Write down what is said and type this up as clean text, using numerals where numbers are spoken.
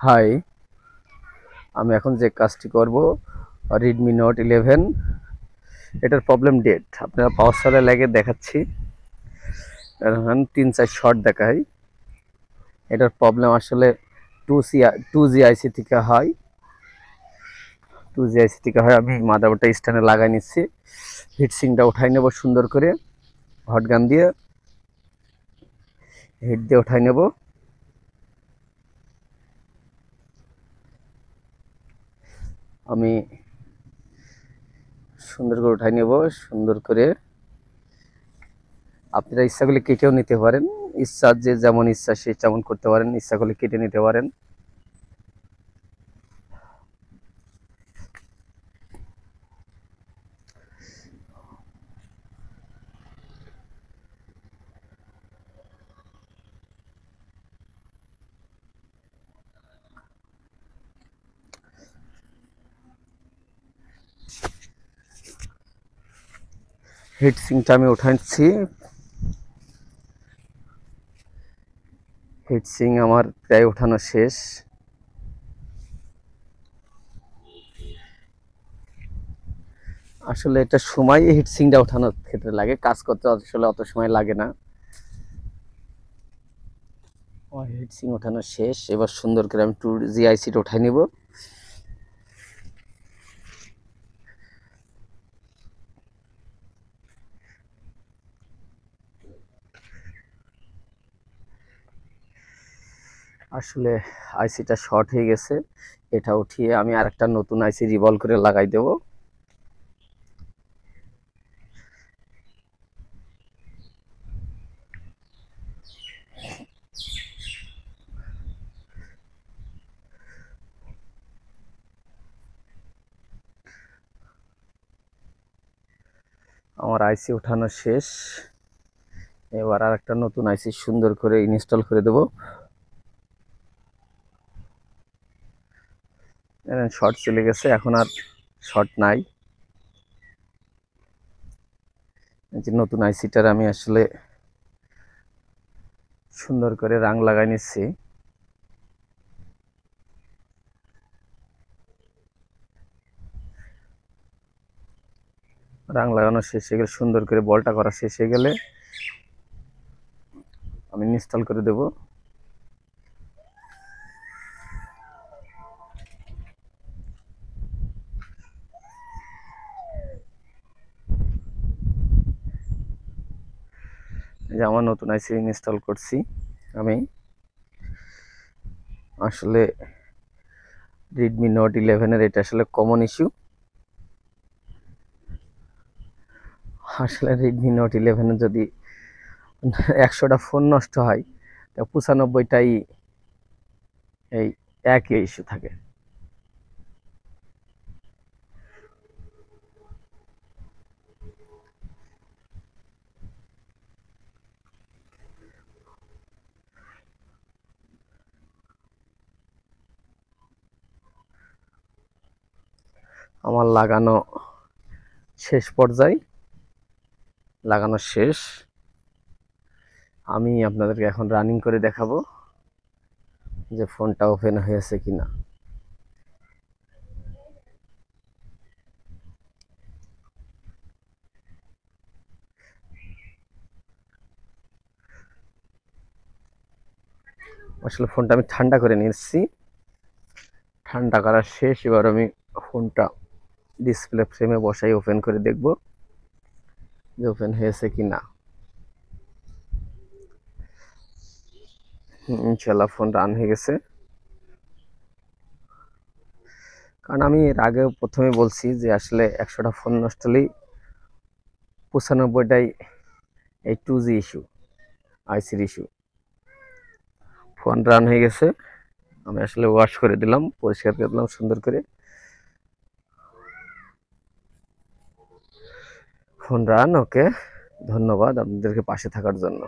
High, আমি এখন যে কাজটি করব রেডমি নোট 11, এটার প্রবলেম ডেট আপনারা পাওয়ার সালে লাগে দেখাচ্ছি। এখন 3-4 শট দেখাই। এটার প্রবলেম আসলে টু জি আইসি থেকে হয়। আমি মাদারবোর্ডটা স্ট্যান্ডে লাগাই নিচ্ছি। হিটসিংটা উঠাই নেব সুন্দর করে, হট গান দিয়ে হিট দিয়ে উঠাই নেব। আমি সুন্দর করে উঠাই নেব। সুন্দর করে আপনারা ইচ্ছা করলে কেটেও নিতে পারেন, ইচ্ছা যে যেমন ইচ্ছা সে তেমন করতে পারেন, ইচ্ছা করলে কেটে নিতে পারেন। হিটসিংটা আমি উঠাচ্ছি। হিটসিং আমার প্রায় ওঠানো শেষ। আসলে এটা সময় হিটসিংটা ওঠানোর ক্ষেত্রে লাগে, কাজ করতে আসলে অত সময় লাগে না। আমার হিটসিং ওঠানো শেষ। এবার সুন্দর করে আমি 2G আইসিটা উঠাই নিব। আসলে আইসিটা শর্ট হয়ে গেছে, এটা উঠিয়ে আমি আরেকটা নতুন আইসি রিভলভ করে লাগাই দেব। আমার আইসি ওঠানো শেষ। এবার আরেকটা নতুন আইসি সুন্দর করে ইনস্টল করে দেব। শর্ট চলে গেছে, এখন আর শর্ট নাই। এই যে নতুন আইসিটার আমি আসলে সুন্দর করে রাং লাগাই নিচ্ছি। রাং লাগানো শেষ হয়ে গেলে, সুন্দর করে বলটা করা শেষ হয়ে গেলে আমি ইনস্টল করে দেব। যে আমার নতুন আইসি ইনস্টল করছি আমি। আসলে রেডমি নোট 11-এর এটা আসলে কমন ইস্যু। আসলে রেডমি নোট 11-এ যদি 100টা ফোন নষ্ট হয়, তা 95টাই এই একই ইস্যু থাকে। আমার লাগানো শেষ পর্যায়ে, লাগানো শেষ। আমি আপনাদেরকে এখন রানিং করে দেখাবো যে ফোনটা ওপেন হয়েছে কিনা। আসলে ফোনটা আমি ঠান্ডা করে নিচ্ছি। ঠান্ডা করা শেষ। এবার আমি ফোনটা ডিসপ্লে ফ্রেমে বসাই ওপেন করে দেখব যে ওপেন হয়েছে কিনা। ইনশাল্লাহ ফোন রান হয়ে গেছে। কারণ আমি এর আগে প্রথমে বলছি যে আসলে 100টা ফোন নষ্ট হলেই 95টাই এই 2G ইস্যু, আইসির ইস্যু। ফোন রান হয়ে গেছে। আমি আসলে ওয়াশ করে দিলাম, পরিষ্কার করে দিলাম সুন্দর করে। Phone run. ওকে, ধন্যবাদ আপনাদেরকে পাশে থাকার জন্য।